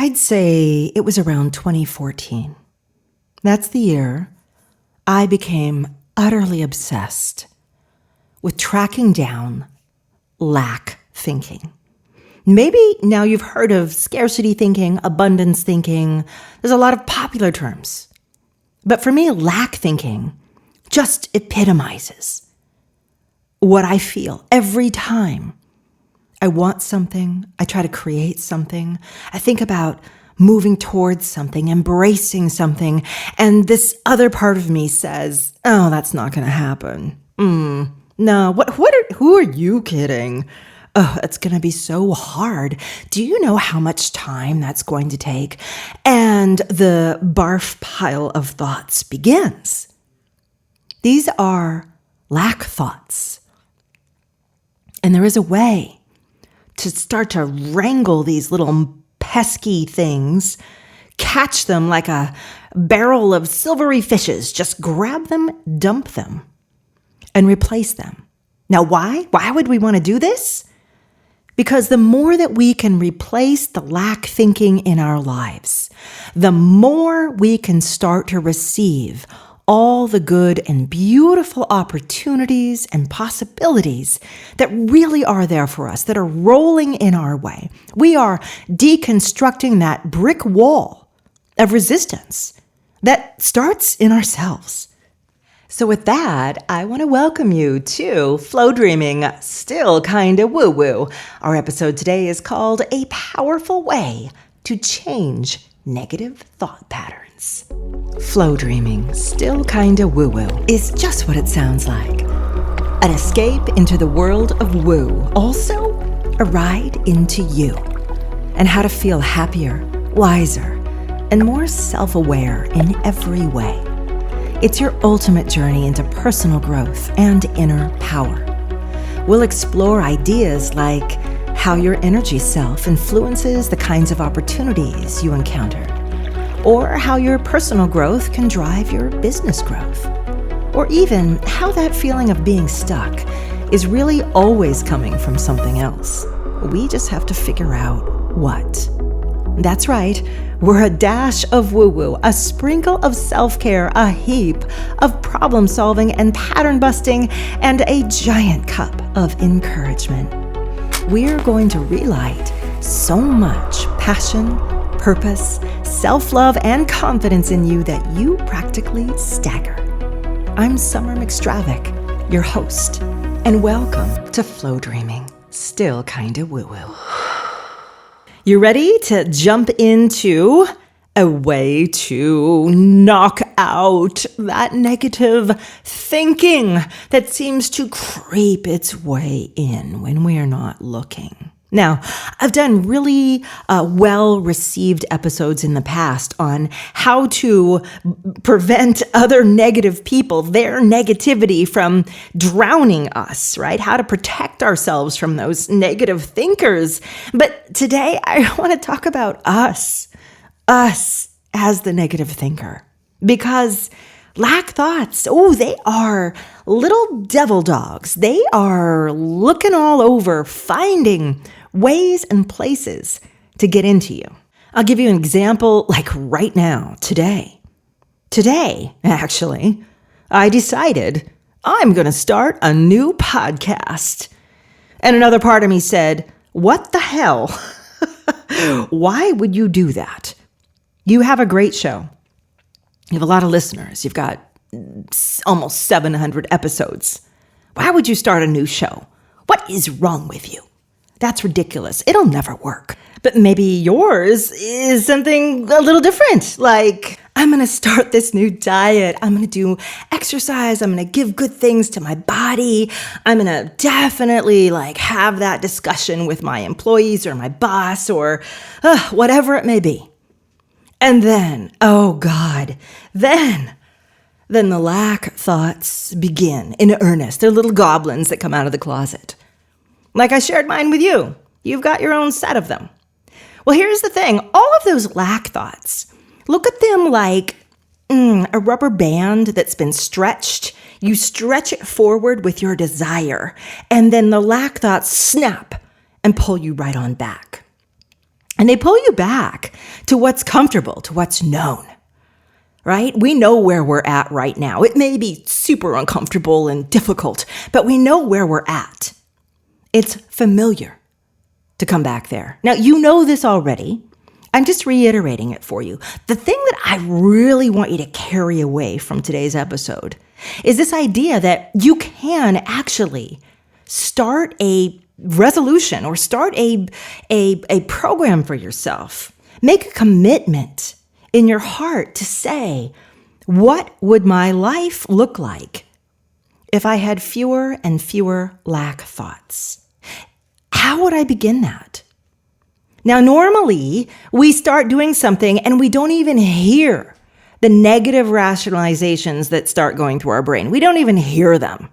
I'd say it was around 2014. That's the year I became utterly obsessed with tracking down lack thinking. Maybe now you've heard of scarcity thinking, abundance thinking. There's a lot of popular terms. But for me, lack thinking just epitomizes what I feel every time I want something, I try to create something, I think about moving towards something, embracing something, and this other part of me says, oh, that's not going to happen. No, who are you kidding? Oh, it's going to be so hard. Do you know how much time that's going to take? And the barf pile of thoughts begins. These are lack thoughts. And there is a way to start to wrangle these little pesky things, catch them like a barrel of silvery fishes, just grab them, dump them, and replace them. Now, why? Why would we want to do this? Because the more that we can replace the lack thinking in our lives, the more we can start to receive all the good and beautiful opportunities and possibilities that really are there for us, that are rolling in our way. We are deconstructing that brick wall of resistance that starts in ourselves. So with that, I want to welcome you to Flowdreaming, Still Kinda Woo-Woo. Our episode today is called A Powerful Way to Change Negative Thought Patterns. Flowdreaming, Still Kinda Woo-Woo is just what it sounds like. An escape into the world of woo. Also, a ride into you and how to feel happier, wiser, and more self-aware in every way. It's your ultimate journey into personal growth and inner power. We'll explore ideas like how your energy self influences the kinds of opportunities you encounter, or how your personal growth can drive your business growth, or even how that feeling of being stuck is really always coming from something else. We just have to figure out what. That's right, we're a dash of woo-woo, a sprinkle of self-care, a heap of problem-solving and pattern-busting, and a giant cup of encouragement. We're going to relight so much passion, purpose, self-love, and confidence in you that you practically stagger. I'm Summer McStravick, your host, and welcome to Flowdreaming, Still Kinda Woo-Woo. You ready to jump into a way to knock out that negative thinking that seems to creep its way in when we are not looking? Now, I've done really well-received episodes in the past on how to prevent other negative people, their negativity from drowning us, right? How to protect ourselves from those negative thinkers. But today, I want to talk about us as the negative thinker. Because lack thoughts, they are little devil dogs. They are looking all over, finding ways and places to get into you. I'll give you an example like right now, today. Today, actually, I decided I'm going to start a new podcast. And another part of me said, what the hell? Why would you do that? You have a great show. You have a lot of listeners. You've got almost 700 episodes. Why would you start a new show? What is wrong with you? That's ridiculous. It'll never work. But maybe yours is something a little different. Like, I'm going to start this new diet. I'm going to do exercise. I'm going to give good things to my body. I'm going to definitely have that discussion with my employees or my boss or whatever it may be. And then, oh God, then the lack thoughts begin in earnest. They're little goblins that come out of the closet. Like I shared mine with you. You've got your own set of them. Well, here's the thing. All of those lack thoughts, look at them like a rubber band that's been stretched. You stretch it forward with your desire, and then the lack thoughts snap and pull you right on back. And they pull you back to what's comfortable, to what's known, right? We know where we're at right now. It may be super uncomfortable and difficult, but we know where we're at. It's familiar to come back there. Now, you know this already. I'm just reiterating it for you. The thing that I really want you to carry away from today's episode is this idea that you can actually start a resolution or start a program for yourself. Make a commitment in your heart to say, what would my life look like if I had fewer and fewer lack thoughts? How would I begin that? Now, normally we start doing something and we don't even hear the negative rationalizations that start going through our brain. We don't even hear them.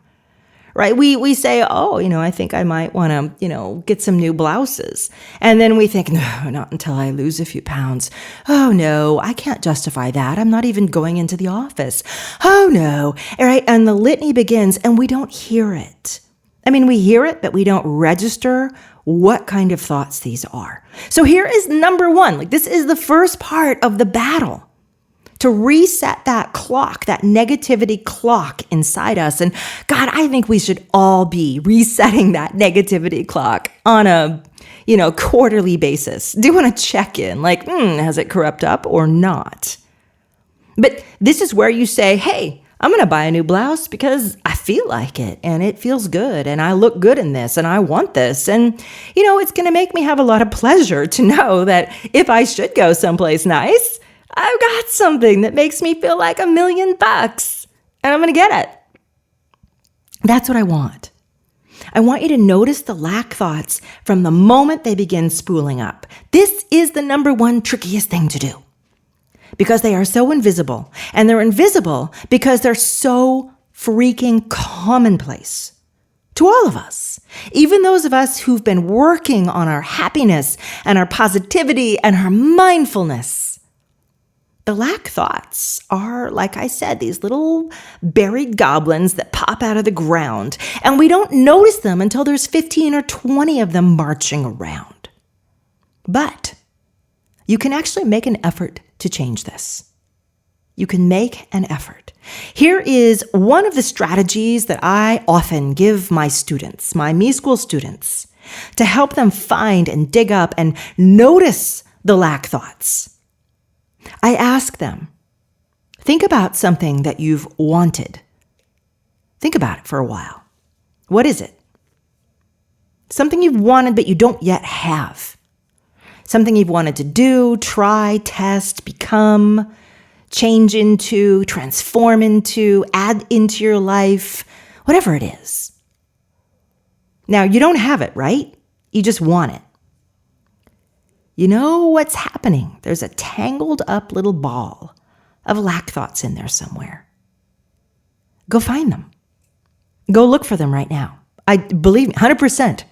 Right? We say, oh, I think I might want to, get some new blouses. And then we think, no, not until I lose a few pounds. Oh, no, I can't justify that. I'm not even going into the office. Oh, no. All right. And the litany begins and we don't hear it. I mean, we hear it, but we don't register what kind of thoughts these are. So here is number one. This is the first part of the battle. To reset that clock, that negativity clock inside us. And God, I think we should all be resetting that negativity clock on a, quarterly basis. Doing a check-in, has it corrupted up or not? But this is where you say, hey, I'm going to buy a new blouse because I feel like it and it feels good and I look good in this and I want this. And, it's going to make me have a lot of pleasure to know that if I should go someplace nice, I've got something that makes me feel like $1 million and I'm going to get it. That's what I want. I want you to notice the lack thoughts from the moment they begin spooling up. This is the number one trickiest thing to do because they are so invisible, and they're invisible because they're so freaking commonplace to all of us, even those of us who've been working on our happiness and our positivity and our mindfulness. The lack thoughts are, like I said, these little buried goblins that pop out of the ground, and we don't notice them until there's 15 or 20 of them marching around. But you can actually make an effort to change this. You can make an effort. Here is one of the strategies that I often give my students, my Me School students, to help them find and dig up and notice the lack thoughts. I ask them, think about something that you've wanted. Think about it for a while. What is it? Something you've wanted but you don't yet have. Something you've wanted to do, try, test, become, change into, transform into, add into your life, whatever it is. Now, you don't have it, right? You just want it. You know what's happening? There's a tangled up little ball of lack thoughts in there somewhere. Go find them. Go look for them right now. I believe me, 100%.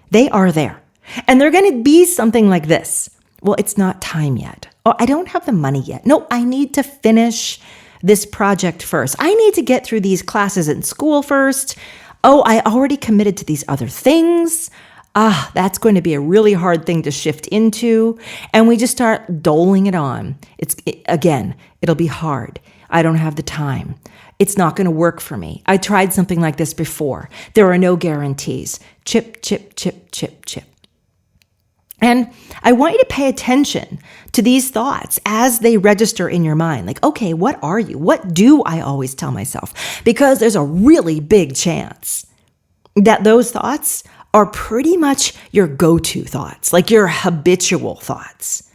They are there. And they're going to be something like this. Well, it's not time yet. Oh, I don't have the money yet. No, I need to finish this project first. I need to get through these classes in school first. Oh, I already committed to these other things. That's going to be a really hard thing to shift into. And we just start doling it on. It'll be hard. I don't have the time. It's not going to work for me. I tried something like this before. There are no guarantees. Chip, chip, chip, chip, chip. And I want you to pay attention to these thoughts as they register in your mind. Okay, what are you? What do I always tell myself? Because there's a really big chance that those thoughts are pretty much your go-to thoughts, your habitual thoughts.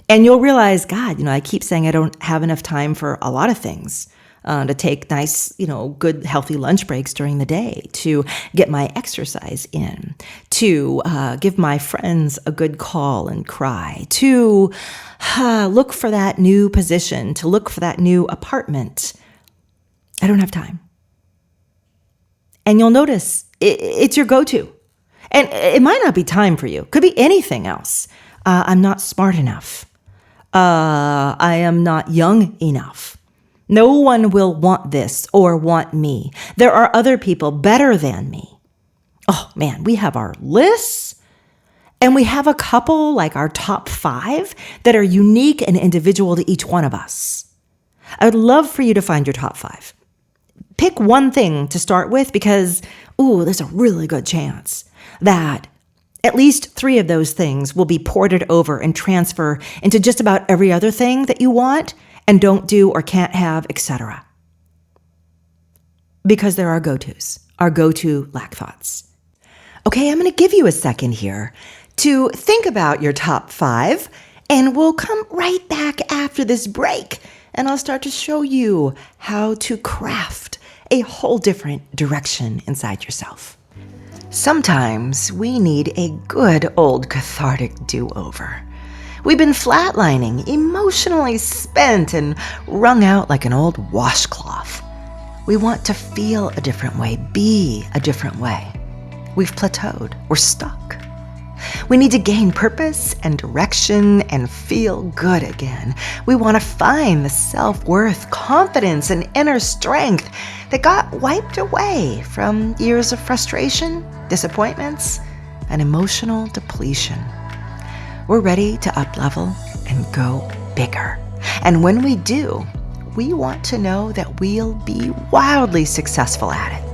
And you'll realize, God, I keep saying I don't have enough time for a lot of things, to take nice, good, healthy lunch breaks during the day, to get my exercise in, to give my friends a good call and cry, to look for that new position, to look for that new apartment. I don't have time. And you'll notice it's your go-to. And it might not be time for you. Could be anything else. I'm not smart enough. I am not young enough. No one will want this or want me. There are other people better than me. Oh man, we have our lists And we have a couple, like our top 5, that are unique and individual to each one of us. I would love for you to find your top 5. Pick one thing to start with because, there's a really good chance that at least 3 of those things will be ported over and transfer into just about every other thing that you want and don't do or can't have, etc. Because they're our go-tos, our go-to lack thoughts. Okay, I'm going to give you a second here to think about your top 5, and we'll come right back after this break, and I'll start to show you how to craft a whole different direction inside yourself. Sometimes we need a good old cathartic do-over. We've been flatlining, emotionally spent, and wrung out like an old washcloth. We want to feel a different way, be a different way. We've plateaued, we're stuck. We need to gain purpose and direction and feel good again. We want to find the self-worth, confidence, and inner strength that got wiped away from years of frustration, disappointments, and emotional depletion. We're ready to up-level and go bigger. And when we do, we want to know that we'll be wildly successful at it.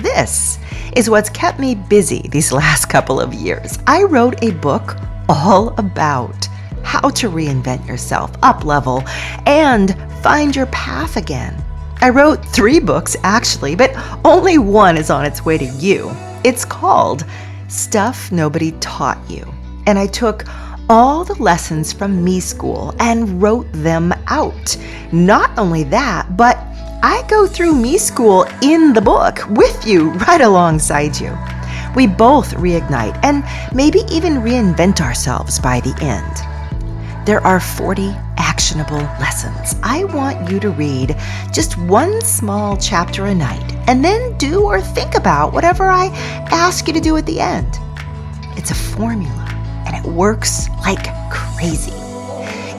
This is what's kept me busy these last couple of years. I wrote a book all about how to reinvent yourself, up-level, and find your path again. I wrote 3 books, actually, but only one is on its way to you. It's called Stuff Nobody Taught You. And I took all the lessons from me school and wrote them out. Not only that, but I go through me school in the book with you, right alongside you. We both reignite and maybe even reinvent ourselves by the end. There are 40 actionable lessons. I want you to read just one small chapter a night and then do or think about whatever I ask you to do at the end. It's a formula and it works like crazy.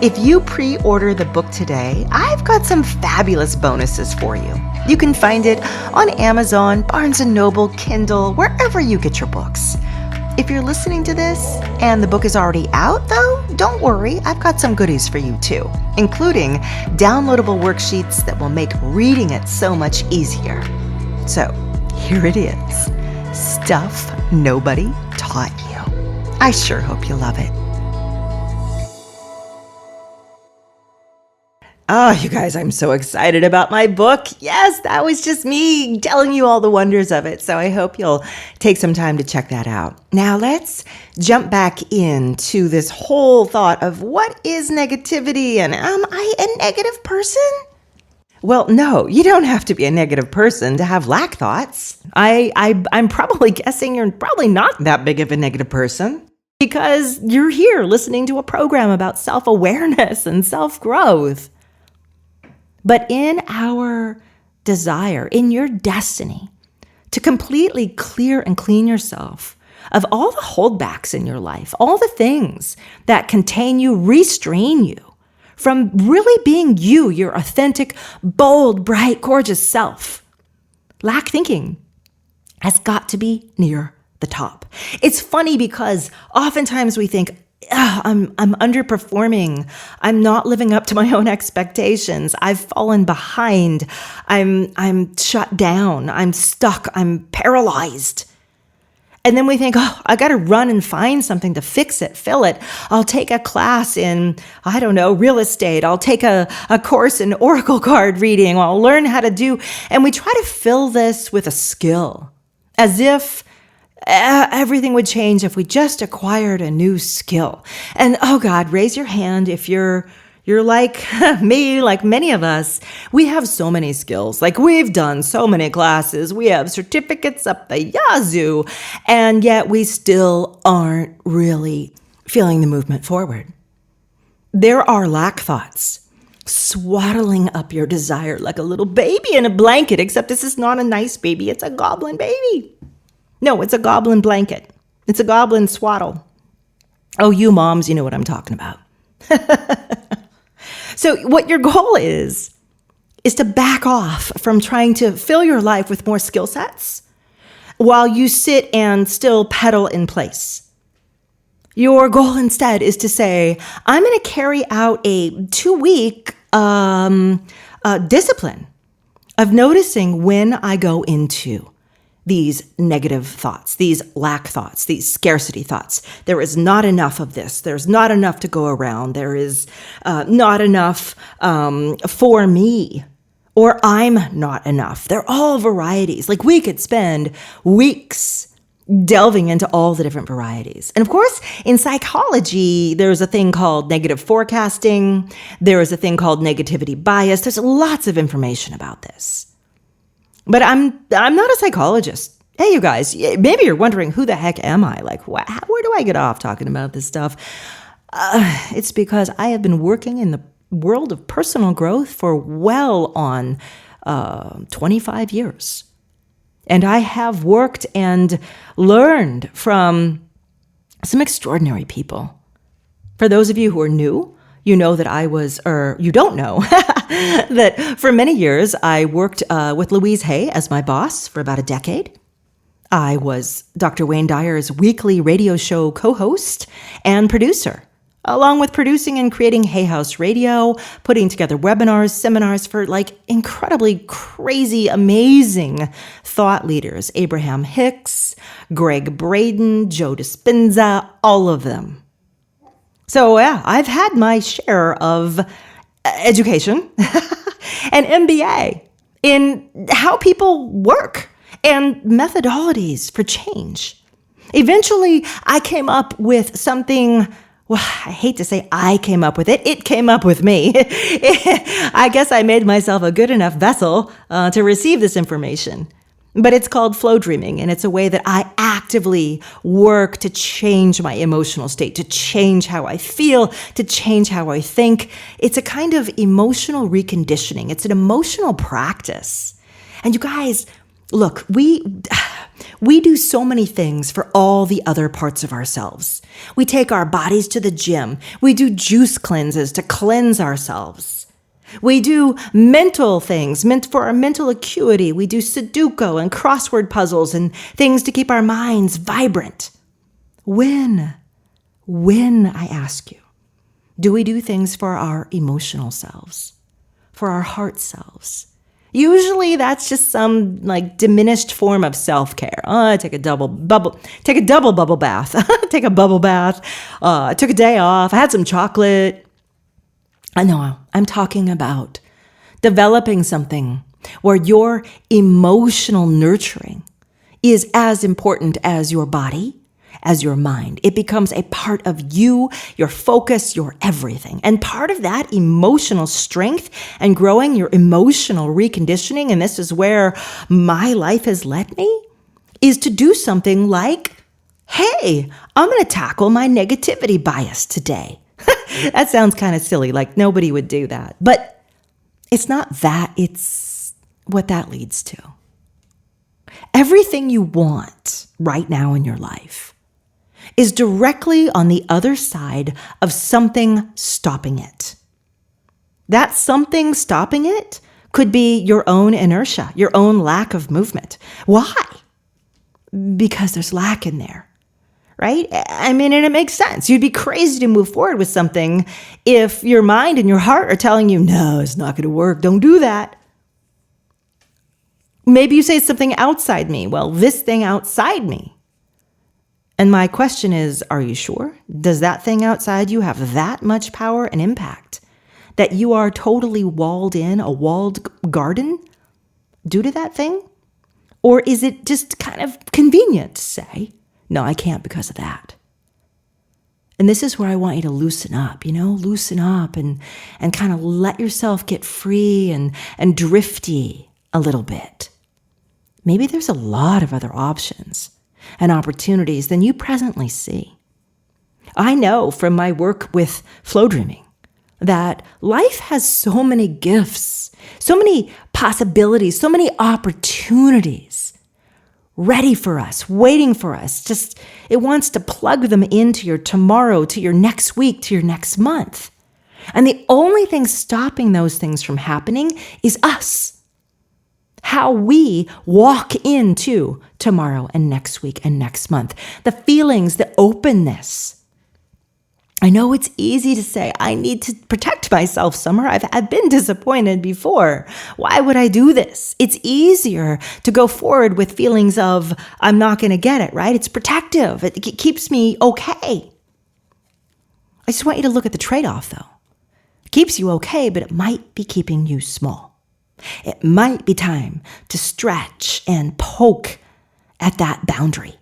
If you pre-order the book today, I've got some fabulous bonuses for you. You can find it on Amazon, Barnes & Noble, Kindle, wherever you get your books. If you're listening to this and the book is already out, though, don't worry, I've got some goodies for you too, including downloadable worksheets that will make reading it so much easier. So, here it is. Stuff Nobody Taught You. I sure hope you love it. Oh, you guys, I'm so excited about my book. Yes, that was just me telling you all the wonders of it. So I hope you'll take some time to check that out. Now let's jump back into this whole thought of what is negativity and am I a negative person? Well, no, you don't have to be a negative person to have lack thoughts. I'm probably guessing you're probably not that big of a negative person because you're here listening to a program about self-awareness and self-growth. But in our desire, in your destiny, to completely clear and clean yourself of all the holdbacks in your life, all the things that contain you, restrain you from really being you, your authentic, bold, bright, gorgeous self, lack thinking has got to be near the top. It's funny because oftentimes we think, I'm underperforming. I'm not living up to my own expectations. I've fallen behind. I'm shut down. I'm stuck. I'm paralyzed. And then we think, I got to run and find something to fix it, fill it. I'll take a class in, real estate. I'll take a course in oracle card reading. I'll learn how to do. And we try to fill this with a skill as if everything would change if we just acquired a new skill. And oh God, raise your hand if you're like me, like many of us. We have so many skills. Like we've done so many classes. We have certificates up the yazoo. And yet we still aren't really feeling the movement forward. There are lack thoughts swaddling up your desire like a little baby in a blanket, except this is not a nice baby. It's a goblin baby. No, it's a goblin blanket. It's a goblin swaddle. Oh, you moms, you know what I'm talking about. So what your goal is to back off from trying to fill your life with more skill sets while you sit and still pedal in place. Your goal instead is to say, I'm going to carry out a 2-week discipline of noticing when I go into these negative thoughts, these lack thoughts, these scarcity thoughts. There is not enough of this. There's not enough to go around. There is not enough for me, or I'm not enough. They're all varieties. Like, we could spend weeks delving into all the different varieties. And of course, in psychology, there's a thing called negative forecasting. There is a thing called negativity bias. There's lots of information about this. But I'm not a psychologist. Hey, you guys, maybe you're wondering, who the heck am I? Like, where do I get off talking about this stuff? It's because I have been working in the world of personal growth for well on 25 years. And I have worked and learned from some extraordinary people. For those of you who are new, you know that you don't know, that for many years I worked with Louise Hay as my boss for about a decade. I was Dr. Wayne Dyer's weekly radio show co-host and producer, along with producing and creating Hay House Radio, putting together webinars, seminars for incredibly crazy, amazing thought leaders. Abraham Hicks, Greg Braden, Joe Dispenza, all of them. So yeah, I've had my share of education and MBA in how people work and methodologies for change. Eventually, I came up with something. Well, I hate to say I came up with it. It came up with me. I guess I made myself a good enough vessel to receive this information. But it's called Flowdreaming, and it's a way that I actively work to change my emotional state, to change how I feel, to change how I think. It's a kind of emotional reconditioning. It's an emotional practice. And you guys, look, we do so many things for all the other parts of ourselves. We take our bodies to the gym. We do juice cleanses to cleanse ourselves. We do mental things meant for our mental acuity. We do Sudoku and crossword puzzles and things to keep our minds vibrant. When, I ask you, do we do things for our emotional selves, for our heart selves? Usually that's just some diminished form of self-care. I take a double bubble bath, take a bubble bath. I took a day off. I had some chocolate. I know I'm talking about developing something where your emotional nurturing is as important as your body, as your mind. It becomes a part of you, your focus, your everything. And part of that emotional strength and growing your emotional reconditioning, and this is where my life has led me, is to do something like, hey, I'm going to tackle my negativity bias today. That sounds kind of silly, like nobody would do that. But it's not that, it's what that leads to. Everything you want right now in your life is directly on the other side of something stopping it. That something stopping it could be your own inertia, your own lack of movement. Why? Because there's lack in there. Right? I mean, and it makes sense. You'd be crazy to move forward with something if your mind and your heart are telling you, no, it's not going to work. Don't do that. Maybe you say something outside me. Well, this thing outside me. And my question is, are you sure? Does that thing outside you have that much power and impact that you are totally walled in, a walled garden due to that thing? Or is it just kind of convenient to say, no, I can't because of that? And this is where I want you to loosen up, loosen up and kind of let yourself get free and drifty a little bit. Maybe there's a lot of other options and opportunities than you presently see. I know from my work with Flowdreaming that life has so many gifts, so many possibilities, so many opportunities ready for us, waiting for us. Just, it wants to plug them into your tomorrow, to your next week, to your next month. And the only thing stopping those things from happening is us. How we walk into tomorrow and next week and next month. The feelings, the openness I know it's easy to say, I need to protect myself, Summer. I've been disappointed before. Why would I do this? It's easier to go forward with feelings of, I'm not going to get it, right? It's protective. It keeps me okay. I just want you to look at the trade-off, though. It keeps you okay, but it might be keeping you small. It might be time to stretch and poke at that boundary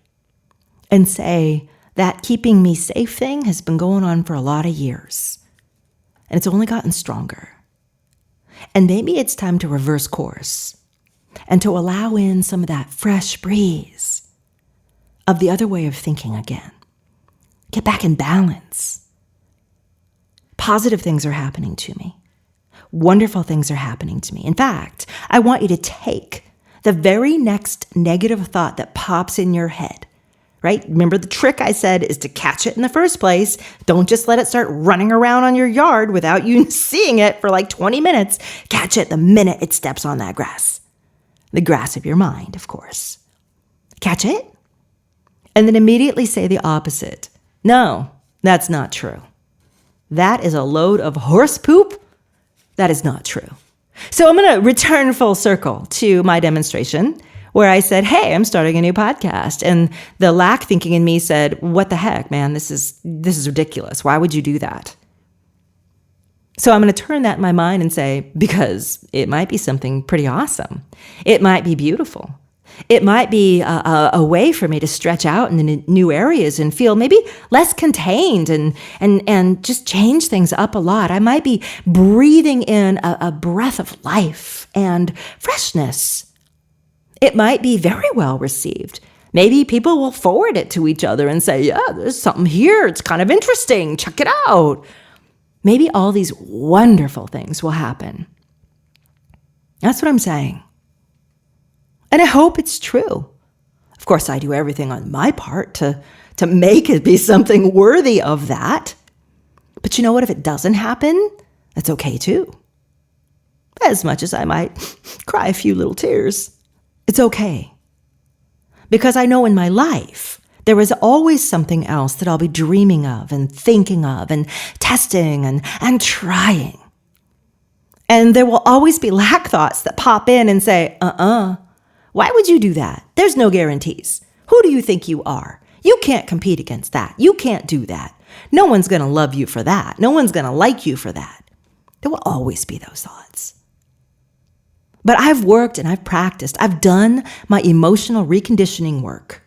and say, that keeping me safe thing has been going on for a lot of years, and it's only gotten stronger. And maybe it's time to reverse course and to allow in some of that fresh breeze of the other way of thinking again. Get back in balance. Positive things are happening to me. Wonderful things are happening to me. In fact, I want you to take the very next negative thought that pops in your head, right? Remember, the trick I said is to catch it in the first place. Don't just let it start running around on your yard without you seeing it for like 20 minutes. Catch it the minute it steps on that grass. The grass of your mind, of course. Catch it, and then immediately say the opposite. No, that's not true. That is a load of horse poop. That is not true. So I'm going to return full circle to my demonstration where I said, hey, I'm starting a new podcast. And the lack thinking in me said, what the heck, man, this is ridiculous. Why would you do that? So I'm going to turn that in my mind and say, because it might be something pretty awesome. It might be beautiful. It might be a way for me to stretch out in new areas and feel maybe less contained and just change things up a lot. I might be breathing in a breath of life and freshness. It might be very well received. Maybe people will forward it to each other and say, yeah, there's something here. It's kind of interesting. Check it out. Maybe all these wonderful things will happen. That's what I'm saying. And I hope it's true. Of course, I do everything on my part to make it be something worthy of that. But you know what? If it doesn't happen, that's okay too. As much as I might cry a few little tears, it's okay. Because I know in my life, there is always something else that I'll be dreaming of and thinking of and testing and trying. And there will always be lack thoughts that pop in and say, why would you do that? There's no guarantees. Who do you think you are? You can't compete against that. You can't do that. No one's going to love you for that. No one's going to like you for that. There will always be those thoughts. But I've worked and I've practiced. I've done my emotional reconditioning work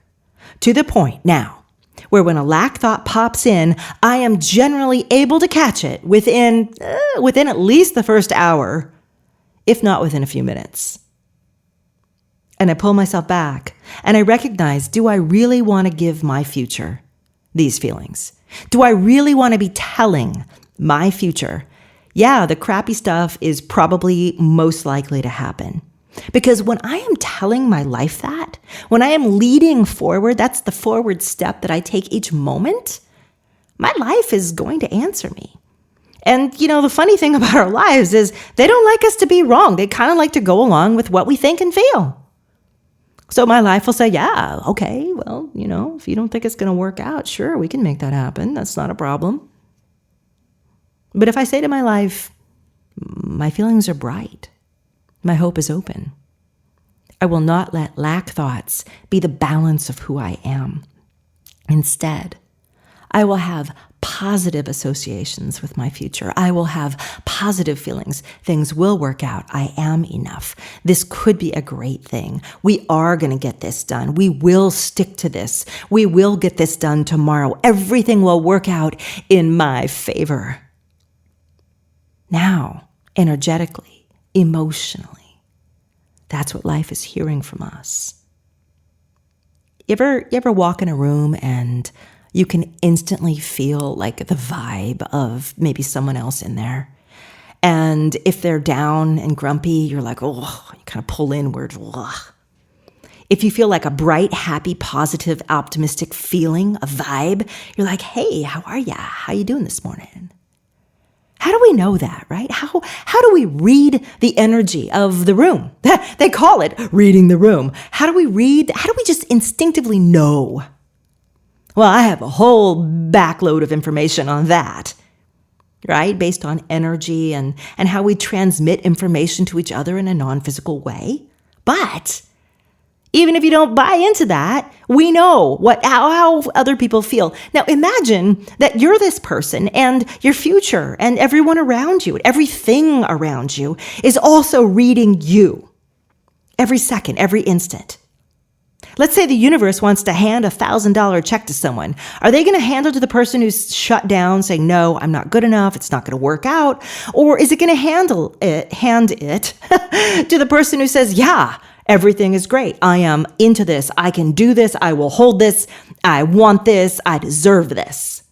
to the point now where when a lack thought pops in, I am generally able to catch it within at least the first hour, if not within a few minutes. And I pull myself back and I recognize, do I really want to give my future these feelings? Do I really want to be telling my future, yeah, the crappy stuff is probably most likely to happen? Because when I am telling my life that, when I am leading forward, that's the forward step that I take each moment, my life is going to answer me. And, you know, the funny thing about our lives is they don't like us to be wrong. They kind of like to go along with what we think and feel. So my life will say, yeah, okay, well, you know, if you don't think it's going to work out, sure, we can make that happen. That's not a problem. But if I say to my life, my feelings are bright, my hope is open, I will not let lack thoughts be the balance of who I am. Instead, I will have positive associations with my future. I will have positive feelings. Things will work out. I am enough. This could be a great thing. We are going to get this done. We will stick to this. We will get this done tomorrow. Everything will work out in my favor. Now, energetically, emotionally, that's what life is hearing from us. You ever walk in a room and you can instantly feel like the vibe of maybe someone else in there? And if they're down and grumpy, you're like, oh, you kind of pull inward. Ugh. If you feel like a bright, happy, positive, optimistic feeling, a vibe, you're like, hey, how are ya? How you doing this morning? How do we know that, right? How do we read the energy of the room? They call it reading the room. How do we just instinctively know Well, I have a whole backload of information on that, right? Based on energy and how we transmit information to each other in a non-physical way. But even if you don't buy into that, we know how other people feel. Now imagine that you're this person and your future and everyone around you, everything around you is also reading you every second, every instant. Let's say the universe wants to hand a $1,000 check to someone. Are they going to hand it to the person who's shut down saying, no, I'm not good enough, it's not going to work out? Or is it going to hand it to the person who says, yeah, everything is great. I am into this. I can do this. I will hold this. I want this. I deserve this.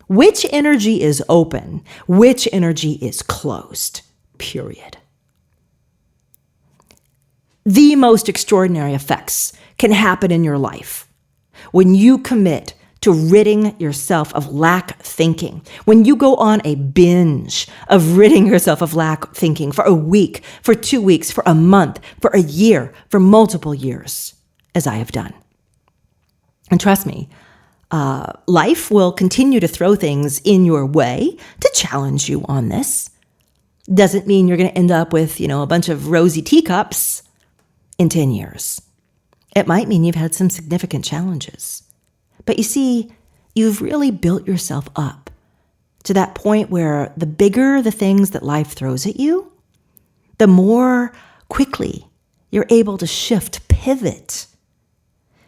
Which energy is open? Which energy is closed? Period. The most extraordinary effects can happen in your life when you commit to ridding yourself of lack thinking, when you go on a binge of ridding yourself of lack thinking for a week, for 2 weeks, for a month, for a year, for multiple years, as I have done. And trust me, life will continue to throw things in your way to challenge you on this. Doesn't mean you're going to end up with, a bunch of rosy teacups in 10 years. It might mean you've had some significant challenges. But you see, you've really built yourself up to that point where the bigger the things that life throws at you, the more quickly you're able to shift, pivot,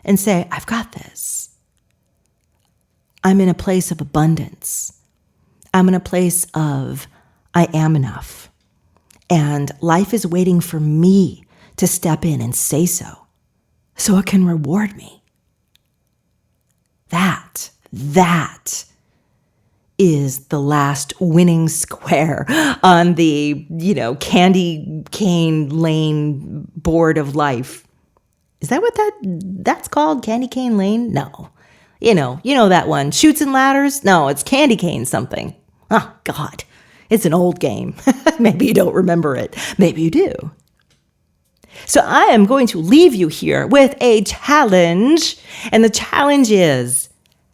and say, I've got this. I'm in a place of abundance. I'm in a place of I am enough. And life is waiting for me to step in and say so it can reward me. That is the last winning square on the, candy cane lane board of life. Is that what that's called? Candy cane lane? No. You know that one. Chutes and ladders? No, it's candy cane something. Oh, God. It's an old game. Maybe you don't remember it. Maybe you do. So I am going to leave you here with a challenge. And the challenge is,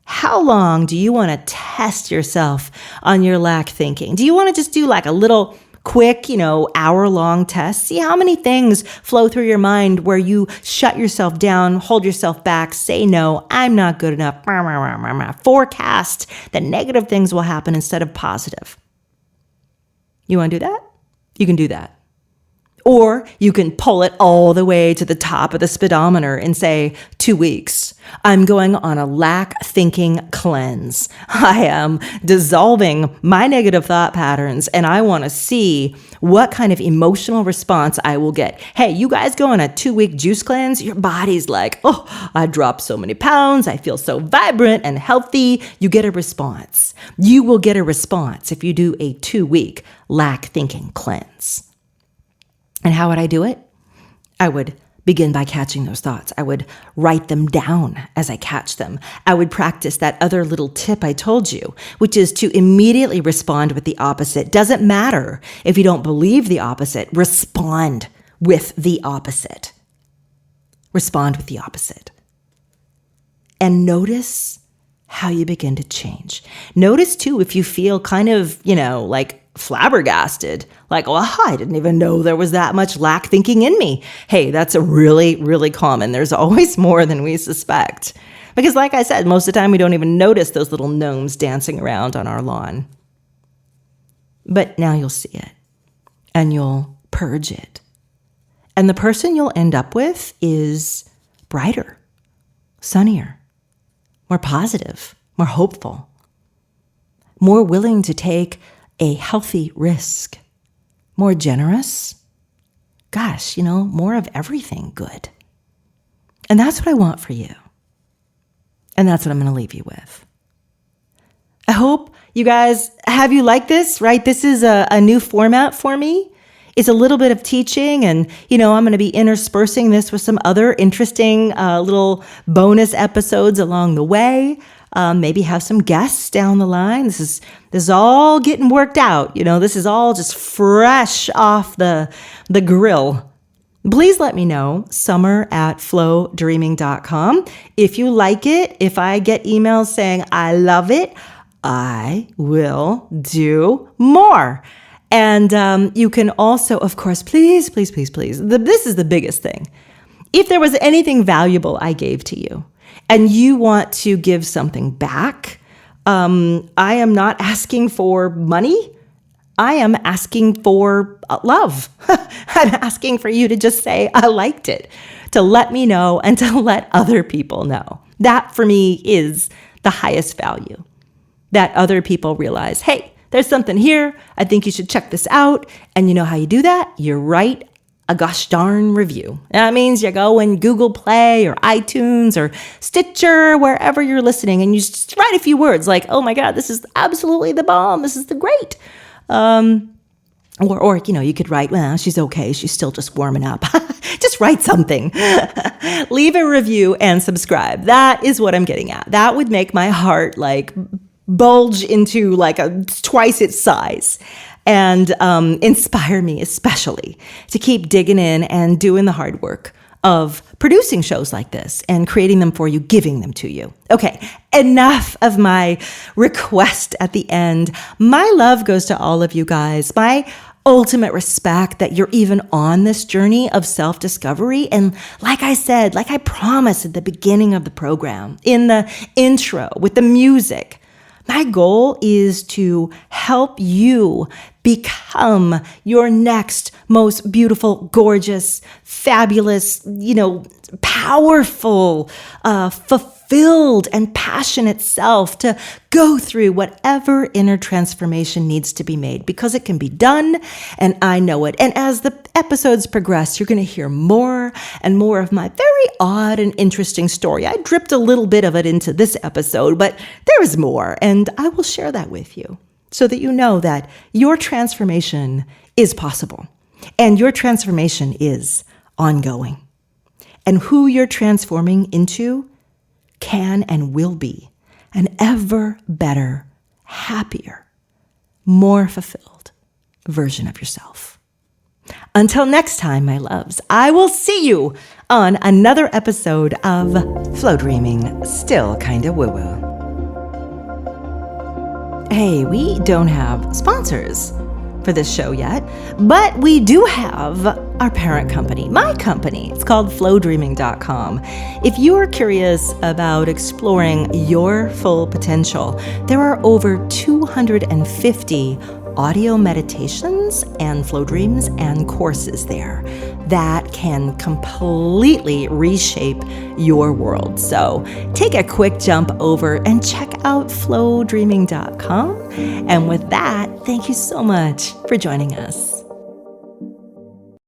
how long do you want to test yourself on your lack thinking? Do you want to just do like a little quick, hour-long test? See how many things flow through your mind where you shut yourself down, hold yourself back, say no, I'm not good enough, forecast that negative things will happen instead of positive. You want to do that? You can do that. Or you can pull it all the way to the top of the speedometer and say, 2 weeks, I'm going on a lack thinking cleanse. I am dissolving my negative thought patterns and I want to see what kind of emotional response I will get. Hey, you guys go on a 2-week juice cleanse, your body's like, oh, I dropped so many pounds. I feel so vibrant and healthy. You get a response. You will get a response if you do a 2-week lack thinking cleanse. And how would I do it? I would begin by catching those thoughts. I would write them down as I catch them. I would practice that other little tip I told you, which is to immediately respond with the opposite. Doesn't matter if you don't believe the opposite. Respond with the opposite. Respond with the opposite. And notice how you begin to change. Notice too if you feel kind of, like flabbergasted, like, well, I didn't even know there was that much lack thinking in me. Hey, that's a really, really common. There's always more than we suspect. Because like I said, most of the time we don't even notice those little gnomes dancing around on our lawn. But now you'll see it and you'll purge it. And the person you'll end up with is brighter, sunnier, more positive, more hopeful, more willing to take a healthy risk, more generous. Gosh, more of everything good. And that's what I want for you. And that's what I'm going to leave you with. I hope you guys, have you liked this, right? This is a new format for me. It's a little bit of teaching and, I'm going to be interspersing this with some other interesting little bonus episodes along the way. Maybe have some guests down the line. This is all getting worked out. This is all just fresh off the grill. Please let me know, summer@flowdreaming.com. If you like it, if I get emails saying I love it, I will do more. And you can also, of course, please, please, please, please, this is the biggest thing. If there was anything valuable I gave to you and you want to give something back, I am not asking for money. I am asking for love. I'm asking for you to just say, I liked it, to let me know and to let other people know. That for me is the highest value, that other people realize, hey, there's something here. I think you should check this out. And you know how you do that? You write a gosh darn review. That means you go in Google Play or iTunes or Stitcher, wherever you're listening, and you just write a few words like, oh my God, this is absolutely the bomb. This is the great. Or you could write, well, she's okay. She's still just warming up. Just write something. Leave a review and subscribe. That is what I'm getting at. That would make my heart like bulge into like twice its size and inspire me especially to keep digging in and doing the hard work of producing shows like this and creating them for you, giving them to you. Okay, enough of my request at the end. My love goes to all of you guys. My ultimate respect that you're even on this journey of self-discovery. And like I said, like I promised at the beginning of the program, in the intro with the music, my goal is to help you become your next most beautiful, gorgeous, fabulous, powerful, fulfilled and passionate self, to go through whatever inner transformation needs to be made, because it can be done and I know it. And as the episodes progress, you're going to hear more and more of my very odd and interesting story. I dripped a little bit of it into this episode, but there is more, and I will share that with you so that you know that your transformation is possible and your transformation is ongoing. And who you're transforming into can and will be an ever better, happier, more fulfilled version of yourself. Until next time, my loves, I will see you on another episode of Flow Dreaming, still kinda woo-woo. Hey, we don't have sponsors for this show yet, but we do have our parent company, my company. It's called Flowdreaming.com. If you are curious about exploring your full potential, there are over 250 audio meditations and flow dreams and courses there that can completely reshape your world. So take a quick jump over and check out flowdreaming.com. And with that, thank you so much for joining us.